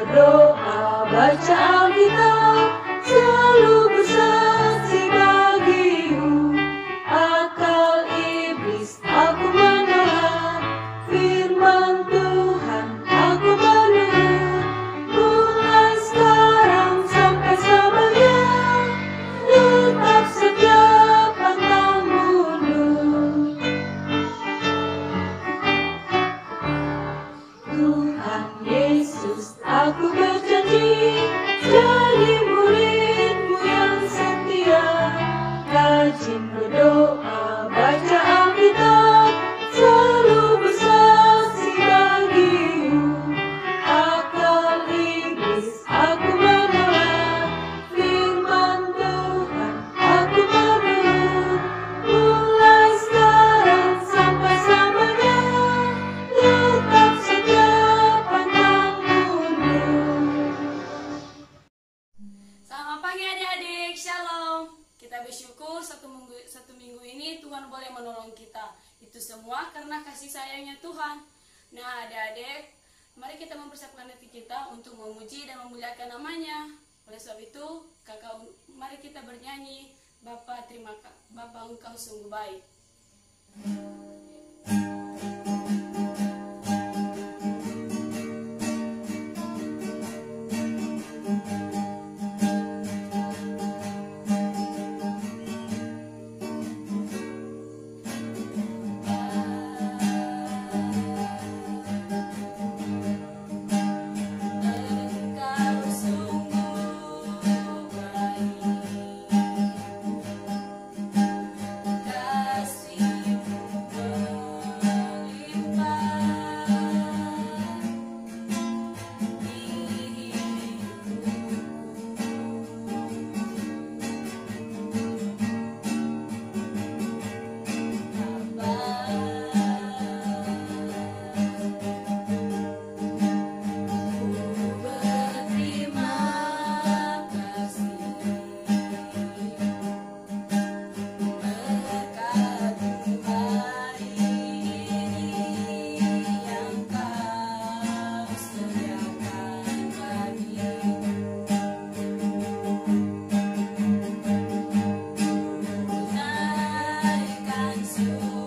berdoa, baca Alkitab, selalu bersaksi bagimu. Akal iblis aku menolak, firman Tuhan aku menurut. Mulai sekarang sampai selamanya, tetap setia pantang mundur. Tuhan Yesus, aku berjanji jadi murid-Mu yang setia. Rajin berdoa, baca Alkitab, selalu bersaksi bagimu. Akal iblis aku menolak, firman Tuhan aku menurut. Mulai sekarang sampai selamanya, tetap setia pantang mundur. Selamat pagi adik-adik, shalom. Kita bersyukur satu minggu ini Tuhan boleh menolong kita. Itu semua karena kasih sayangnya Tuhan. Nah adik-adik, mari kita mempersiapkan hati kita untuk memuji dan memuliakan namanya. Oleh sebab itu, mari kita bernyanyi, Bapa terima kasih, Bapa Engkau sungguh baik. Engkau sungguh baik, kasih-Mu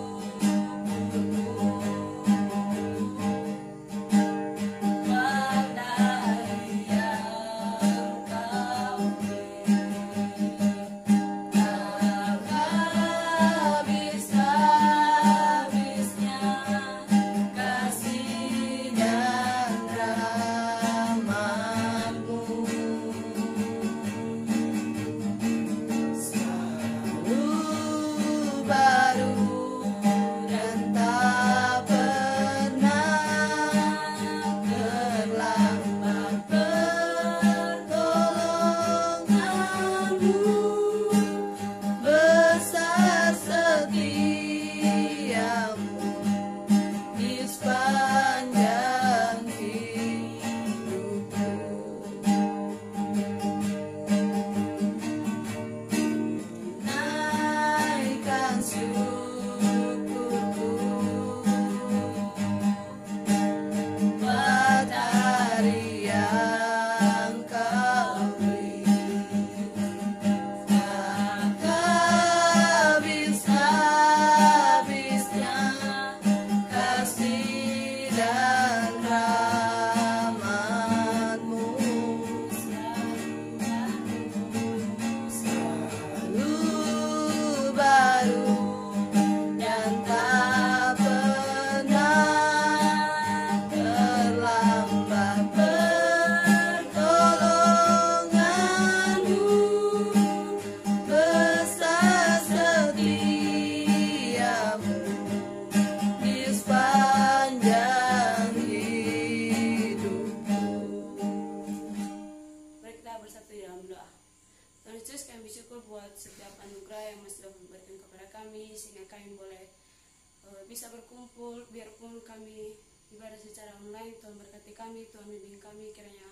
bisa berkumpul, biarpun kami ibadah secara online. Tuhan berkati kami, Tuhan bimbing kami, kiranya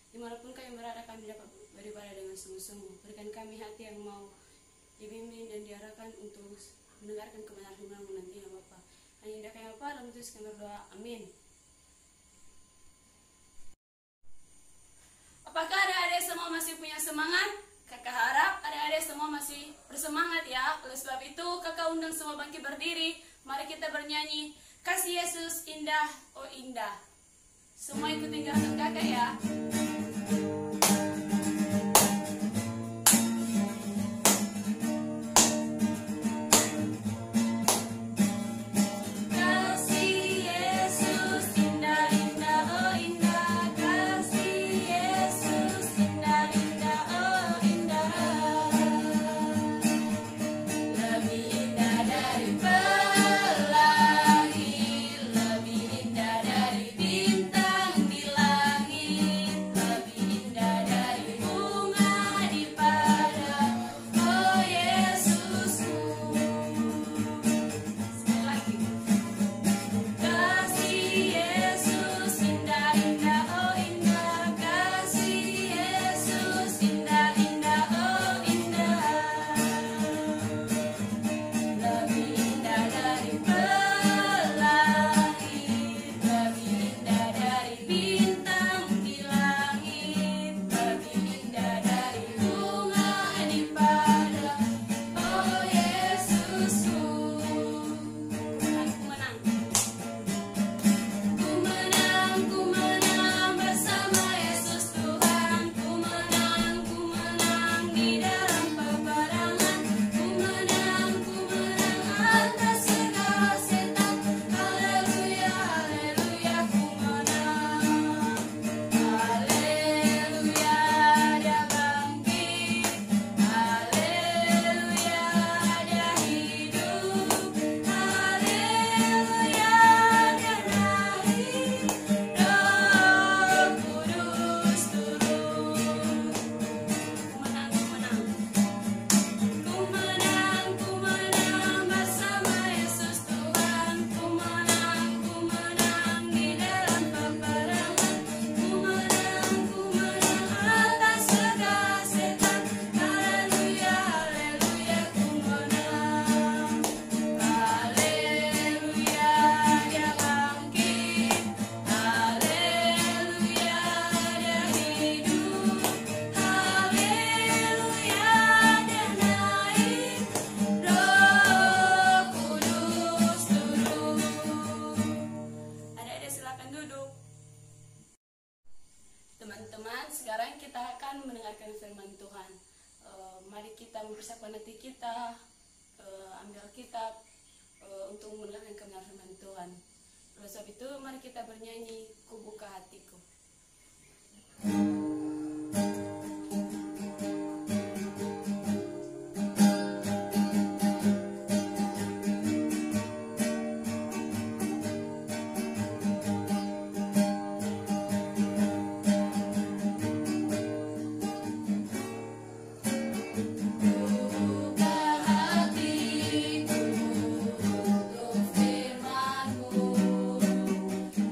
dimanapun kami berada kami dapat beribadah dengan sungguh-sungguh. Berikan kami hati yang mau dibimbing dan diarahkan untuk mendengarkan kebenaran firman-Mu nanti ya Bapa. Hanya kami Bapa, dalam Yesus kami berdoa, amin. masih punya semangat? Kakak harap adik-adik semua masih bersemangat ya. Oleh sebab itu kakak undang semua bangkit berdiri. Mari kita bernyanyi Kasih Yesus indah, oh indah. Semua ikutin gerakan kakak ya. Teman-teman, sekarang kita akan mendengarkan firman Tuhan. Mari kita mempersiapkan hati kita, ambil kitab untuk mendengarkan kebenaran firman Tuhan. Oleh sebab itu, mari kita bernyanyi, Ku buka hatiku.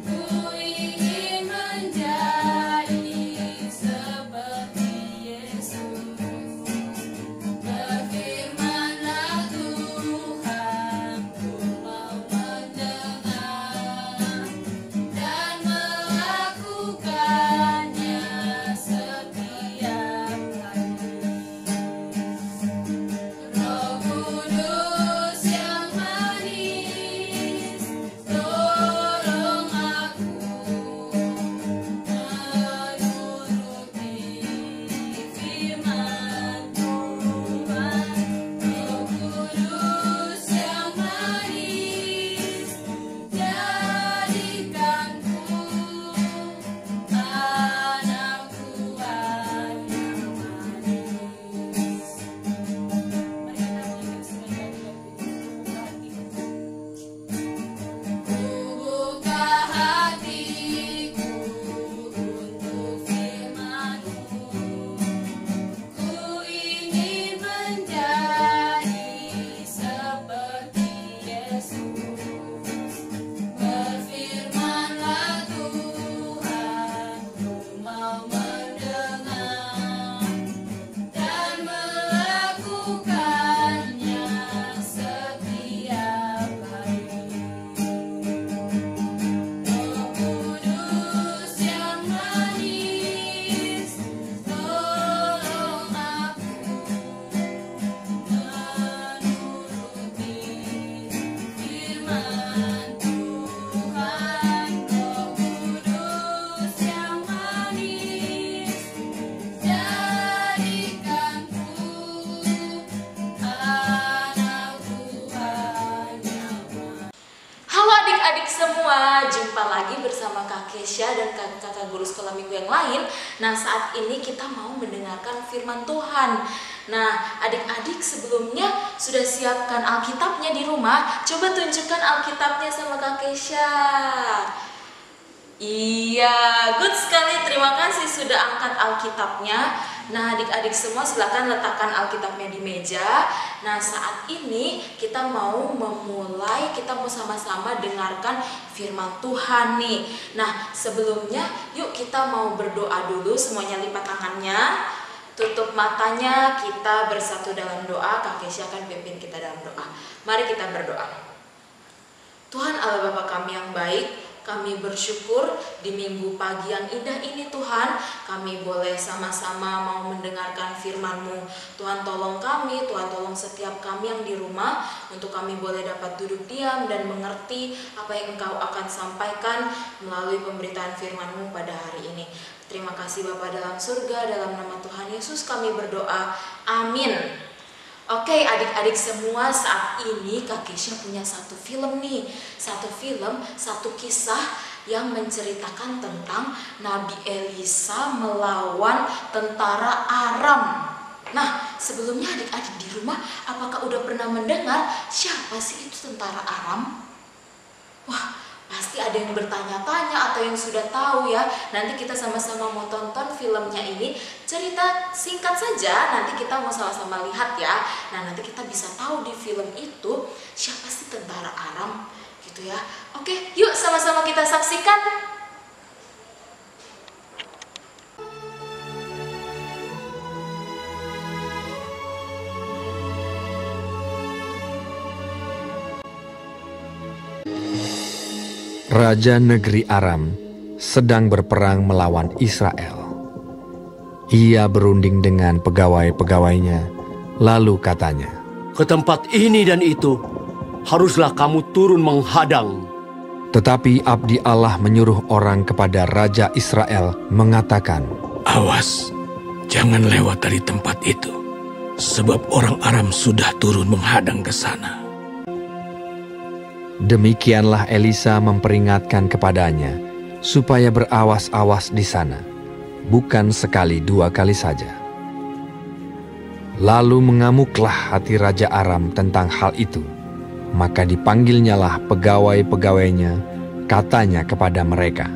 Ku ingin berjumpa lagi bersama Kak Kesha dan kakak guru sekolah minggu yang lain. Nah, saat ini kita mau mendengarkan firman Tuhan. Nah, adik-adik sebelumnya sudah siapkan Alkitabnya di rumah. Coba tunjukkan Alkitabnya sama Kak Kesha. Iya, good sekali. Terima kasih sudah angkat Alkitabnya. Nah, adik-adik semua silakan letakkan Alkitabnya di meja. Nah, saat ini kita mau memulai, kita mau sama-sama dengarkan firman Tuhan nih. Nah, sebelumnya yuk kita mau berdoa dulu. Semuanya lipat tangannya, tutup matanya, kita bersatu dalam doa. Kak Kesha akan pimpin kita dalam doa. Mari kita berdoa. Tuhan Allah Bapa kami yang baik, kami bersyukur di minggu pagi yang indah ini Tuhan, kami boleh sama-sama mau mendengarkan firman-Mu. Tuhan tolong kami, Tuhan tolong setiap kami yang di rumah, untuk kami boleh dapat duduk diam dan mengerti apa yang Engkau akan sampaikan melalui pemberitaan firman-Mu pada hari ini. Terima kasih Bapa dalam surga, dalam nama Tuhan Yesus kami berdoa, amin. Oke adik-adik semua, saat ini Kak Kesha punya satu film nih. Satu film, satu kisah yang menceritakan tentang Nabi Elisa melawan tentara Aram. Nah, sebelumnya adik-adik di rumah, apakah udah pernah mendengar siapa sih itu tentara Aram? Wah, pasti ada yang bertanya-tanya atau yang sudah tahu ya. Nanti kita sama-sama mau tonton filmnya ini. Cerita singkat saja, nanti kita mau sama-sama lihat ya. Nah, nanti kita bisa tahu di film itu siapa sih tentara Aram gitu ya. Oke, yuk sama-sama kita saksikan. Raja negeri Aram sedang berperang melawan Israel. Ia berunding dengan pegawai-pegawainya, lalu katanya, "Ke tempat ini dan itu, haruslah kamu turun menghadang." Tetapi abdi Allah menyuruh orang kepada Raja Israel mengatakan, "Awas, jangan lewat dari tempat itu, sebab orang Aram sudah turun menghadang ke sana." Demikianlah Elisa memperingatkan kepadanya, supaya berawas-awas di sana, bukan sekali dua kali saja. Lalu mengamuklah hati Raja Aram tentang hal itu. Maka dipanggilnyalah pegawai-pegawainya, katanya kepada mereka,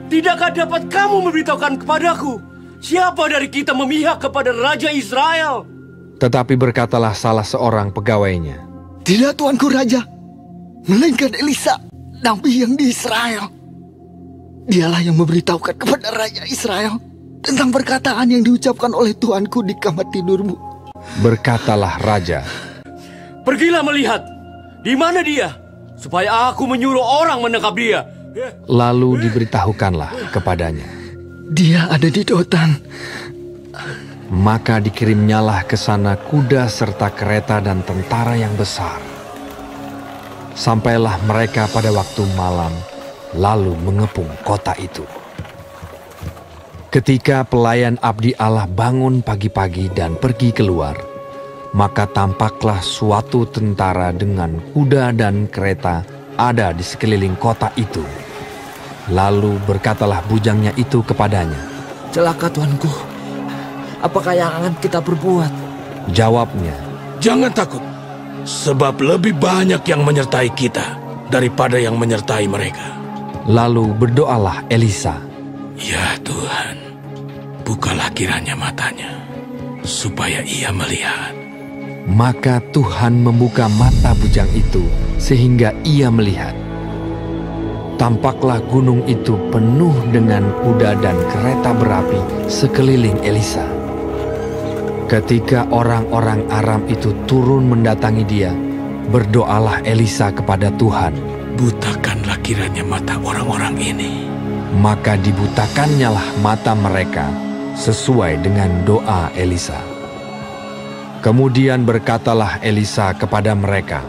"Tidakkah dapat kamu memberitahukan kepadaku, siapa dari kita memihak kepada Raja Israel?" Tetapi berkatalah salah seorang pegawainya, "Tidak tuanku Raja, melainkan Elisa, nabi yang di Israel. Dialah yang memberitahukan kepada Raja Israel tentang perkataan yang diucapkan oleh tuanku di kamar tidurmu." Berkatalah raja, "Pergilah melihat, di mana dia, supaya aku menyuruh orang menangkap dia." Lalu diberitahukanlah kepadanya, "Dia ada di Dotan." Maka dikirimnyalah ke sana kuda serta kereta dan tentara yang besar. Sampailah mereka pada waktu malam, lalu mengepung kota itu. Ketika pelayan abdi Allah bangun pagi-pagi dan pergi keluar, maka tampaklah suatu tentara dengan kuda dan kereta ada di sekeliling kota itu. Lalu berkatalah bujangnya itu kepadanya, "Celaka tuanku, apakah yang akan kita perbuat?" Jawabnya, "Jangan takut, sebab lebih banyak yang menyertai kita daripada yang menyertai mereka." Lalu berdoalah Elisa, "Ya Tuhan, bukalah kiranya matanya, supaya ia melihat." Maka Tuhan membuka mata bujang itu sehingga ia melihat. Tampaklah gunung itu penuh dengan kuda dan kereta berapi sekeliling Elisa. Ketika orang-orang Aram itu turun mendatangi dia, berdoalah Elisa kepada Tuhan, "Butakanlah kiranya mata orang-orang ini." Maka dibutakannyalah mata mereka sesuai dengan doa Elisa. Kemudian berkatalah Elisa kepada mereka,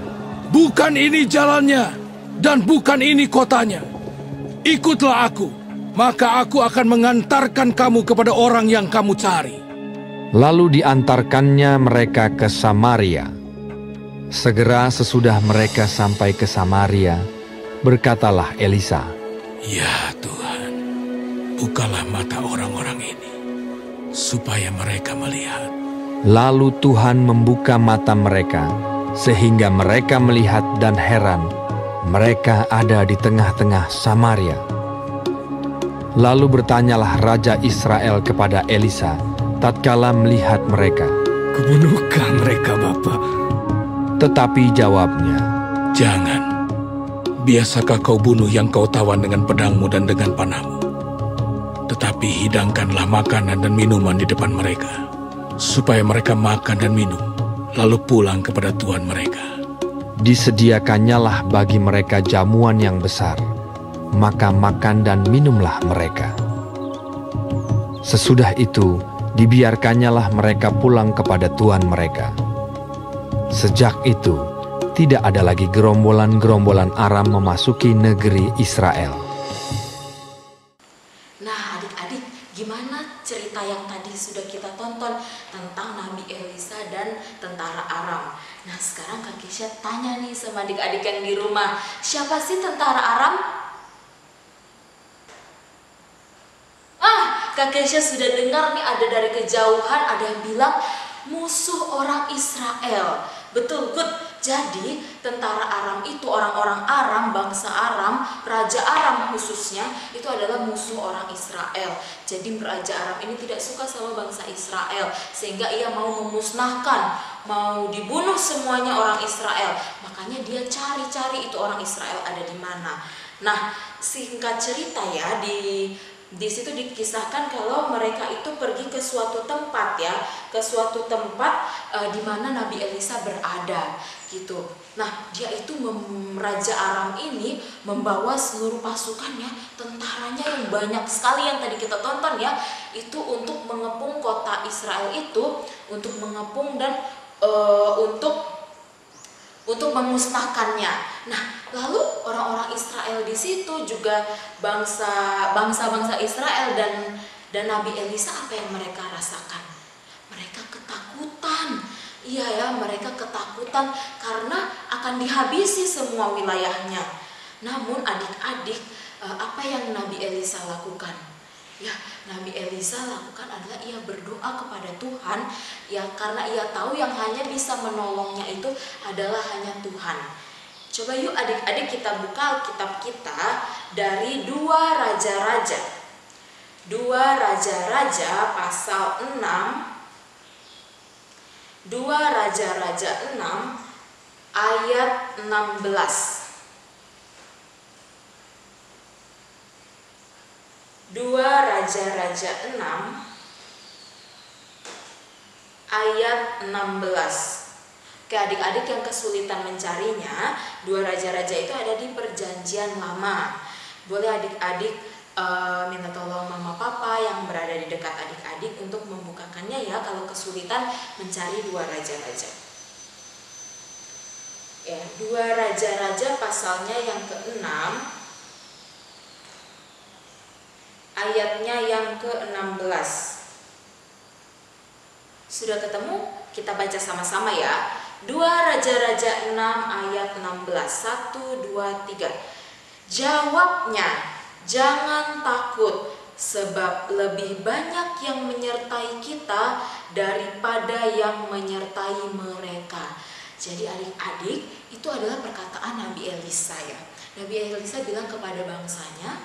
"Bukan ini jalannya, dan bukan ini kotanya. Ikutlah aku, maka aku akan mengantarkan kamu kepada orang yang kamu cari." Lalu diantarkannya mereka ke Samaria. Segera sesudah mereka sampai ke Samaria, berkatalah Elisa, Ya Tuhan, bukalah mata orang-orang ini, supaya mereka melihat. Lalu Tuhan membuka mata mereka, sehingga mereka melihat dan heran. Mereka ada di tengah-tengah Samaria. Lalu bertanyalah Raja Israel kepada Elisa, tatkala melihat mereka, Kubunuhkah mereka, Bapa? tetapi jawabnya, Jangan. Biasakah kau bunuh yang kau tawan dengan pedangmu dan dengan panahmu? Tetapi hidangkanlah makanan dan minuman di depan mereka, supaya mereka makan dan minum, lalu pulang kepada Tuhan mereka. disediakannyalah bagi mereka jamuan yang besar, maka makan dan minumlah mereka. Sesudah itu, dibiarkannyalah mereka pulang kepada Tuhan mereka. Sejak itu, tidak ada lagi gerombolan-gerombolan Aram memasuki negeri Israel. Nah, adik-adik, gimana cerita yang tadi sudah kita tonton tentang Nabi Elisa dan tentara Aram? Nah, sekarang Kak Kesha tanya nih sama adik-adik yang di rumah, siapa sih tentara Aram? Kak Kesha sudah dengar nih, ada dari kejauhan ada yang bilang musuh orang Israel. Betul, good. Jadi tentara Aram itu, orang-orang Aram, bangsa Aram, Raja Aram khususnya, itu adalah musuh orang Israel. Jadi Raja Aram ini tidak suka sama bangsa Israel, sehingga ia mau memusnahkan, mau dibunuh semuanya orang Israel. Makanya dia cari-cari itu orang Israel ada di mana. Nah, singkat cerita ya, di situ dikisahkan kalau mereka itu pergi ke suatu tempat ya, ke suatu tempat di mana Nabi Elisa berada gitu. Nah, dia itu Raja Aram ini membawa seluruh pasukannya, tentaranya yang banyak sekali yang tadi kita tonton ya, itu untuk mengepung kota Israel itu, untuk mengepung dan untuk memusnahkannya. Nah, lalu orang-orang Israel di situ juga bangsa Israel dan Nabi Elisa, apa yang mereka rasakan? Mereka ketakutan. Iya ya, mereka ketakutan karena akan dihabisi semua wilayahnya. Namun adik-adik, apa yang Nabi Elisa lakukan? Ya, Nabi Elisa lakukan adalah ia berdoa kepada Tuhan ya, karena ia tahu yang hanya bisa menolongnya itu adalah hanya Tuhan. Coba yuk adik-adik kita buka Alkitab kita dari 2 Raja-Raja. 2 Raja-Raja pasal 6. 2 Raja-Raja 6 ayat 16. 2 Raja-Raja 6 ayat 16. Oke, adik-adik yang kesulitan mencarinya, 2 Raja-Raja itu ada di Perjanjian Lama. Boleh adik-adik minta tolong mama papa yang berada di dekat adik-adik untuk membukakannya ya kalau kesulitan mencari 2 Raja-Raja. Ya, 2 Raja-Raja pasalnya yang ke-6 ayatnya yang ke-16. Sudah ketemu? Kita baca sama-sama ya. 2 Raja-Raja 6 ayat 16. 1, 2, 3. Jawabnya, jangan takut, sebab lebih banyak yang menyertai kita daripada yang menyertai mereka. Jadi adik-adik, itu adalah perkataan Nabi Elisa ya. Nabi Elisa bilang kepada bangsanya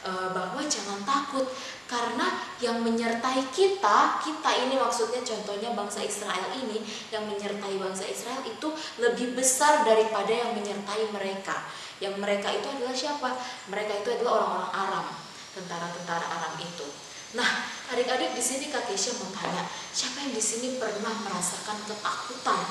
bahwa jangan takut, karena yang menyertai kita ini maksudnya contohnya bangsa Israel ini, yang menyertai bangsa Israel itu lebih besar daripada yang menyertai mereka. Yang mereka itu adalah siapa? Mereka itu adalah orang-orang Aram, tentara-tentara Aram itu. Nah, adik-adik di sini Kak Kesha mau tanya, siapa yang di sini pernah merasakan ketakutan?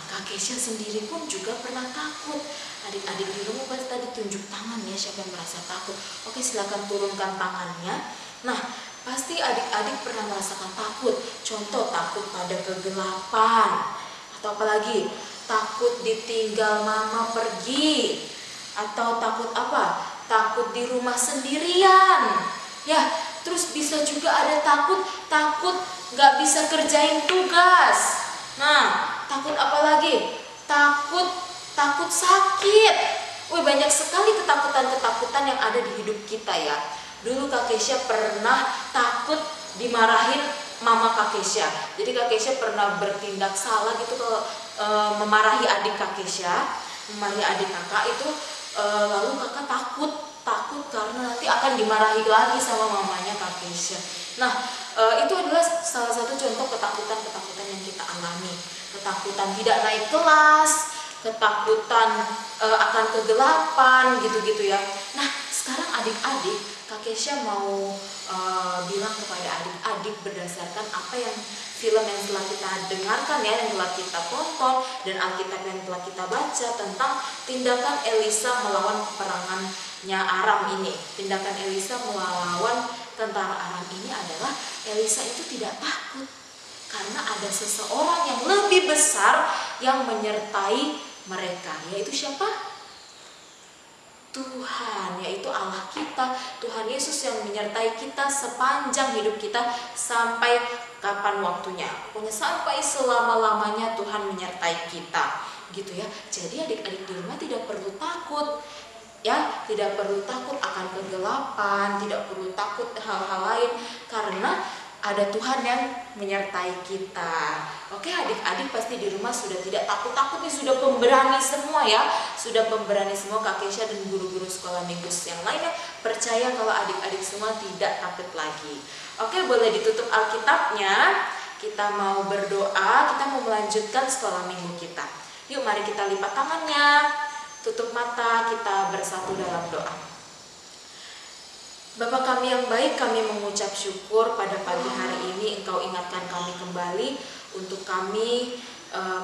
Kak Kesha sendiri pun juga pernah takut. Adik-adik di rumah tadi tunjuk tangan ya, siapa yang merasa takut. Oke, silakan turunkan tangannya. Nah, pasti adik-adik pernah merasakan takut. Contoh, takut pada kegelapan. Atau apalagi, takut ditinggal mama pergi. Atau takut apa? Takut di rumah sendirian. Ya, terus bisa juga ada takut gak bisa kerjain tugas. Nah, takut apa lagi? Takut sakit. Banyak sekali ketakutan-ketakutan yang ada di hidup kita ya. Dulu Kak Kesha pernah takut dimarahin mama Kak Kesha. Jadi Kak Kesha pernah bertindak salah gitu kalau memarahi adik Kak Kesha, memarahi adik kakak itu, lalu kakak takut karena nanti akan dimarahi lagi sama mamanya Kak Kesha. Nah, itu adalah salah satu contoh ketakutan-ketakutan yang kita alami. Ketakutan tidak naik kelas, ketakutan akan kegelapan gitu-gitu ya. Nah, sekarang adik-adik, Kak Kesha mau bilang kepada adik-adik berdasarkan apa yang film yang telah kita dengarkan ya, yang telah kita tonton, dan Alkitab yang telah kita baca tentang tindakan Elisa melawan peperangannya Aram ini. Tindakan Elisa melawan tentara Aram ini adalah Elisa itu tidak takut karena ada seseorang yang lebih besar yang menyertai mereka, yaitu siapa? Tuhan, yaitu Allah kita, Tuhan Yesus yang menyertai kita sepanjang hidup kita sampai kapan waktunya. Pokoknya sampai selama-lamanya Tuhan menyertai kita, gitu ya. Jadi adik-adik di rumah tidak perlu takut, ya, tidak perlu takut akan kegelapan, tidak perlu takut hal-hal lain karena ada Tuhan yang menyertai kita. Oke, adik-adik pasti di rumah sudah tidak takut-takut nih, sudah pemberani semua ya. Sudah pemberani semua Kak Kesha dan guru-guru sekolah minggu yang lainnya percaya kalau adik-adik semua tidak takut lagi. Oke, boleh ditutup Alkitabnya. Kita mau berdoa, kita mau melanjutkan sekolah minggu kita. Yuk mari kita lipat tangannya, tutup mata, kita bersatu dalam doa. Bapa kami yang baik, kami mengucap syukur pada pagi hari ini Engkau ingatkan kami kembali untuk kami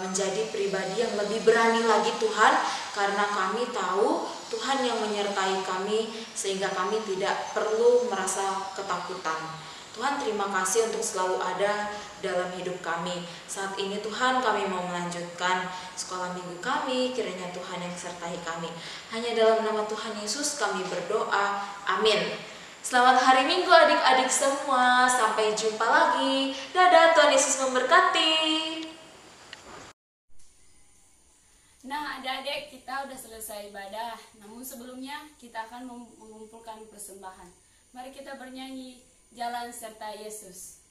menjadi pribadi yang lebih berani lagi Tuhan, karena kami tahu Tuhan yang menyertai kami sehingga kami tidak perlu merasa ketakutan. Tuhan, terima kasih untuk selalu ada dalam hidup kami. Saat ini Tuhan, kami mau melanjutkan sekolah minggu kami, kiranya Tuhan yang sertai kami. Hanya dalam nama Tuhan Yesus kami berdoa, amin. Selamat hari Minggu adik-adik semua, sampai jumpa lagi. Dadah, Tuhan Yesus memberkati. Nah, adik-adik, kita udah selesai ibadah. Namun sebelumnya kita akan mengumpulkan persembahan. Mari kita bernyanyi Jalan Serta Yesus.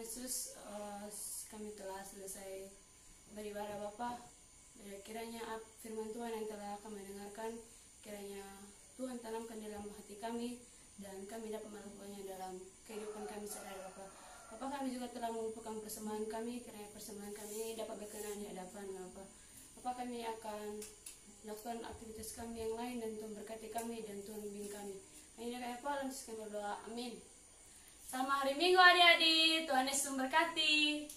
Yesus, kami telah selesai beribadah Bapa. Kiranya firman Tuhan yang telah kami dengarkan, kiranya Tuhan tanamkan dalam hati kami dan kami dapat melakukannya dalam kehidupan kami sehari-hari Bapa. Bapa, kami juga telah mengumpulkan persembahan kami, kiranya persembahan kami ini dapat berkenan di hadapan Bapa. Bapa, kami akan lakukan aktivitas kami yang lain dan Tuhan berkati kami dan Tuhan bimbing kami. Ini kami kami berdoa, amin. Selamat hari Minggu adik-adik, Tuhan Yesus memberkati.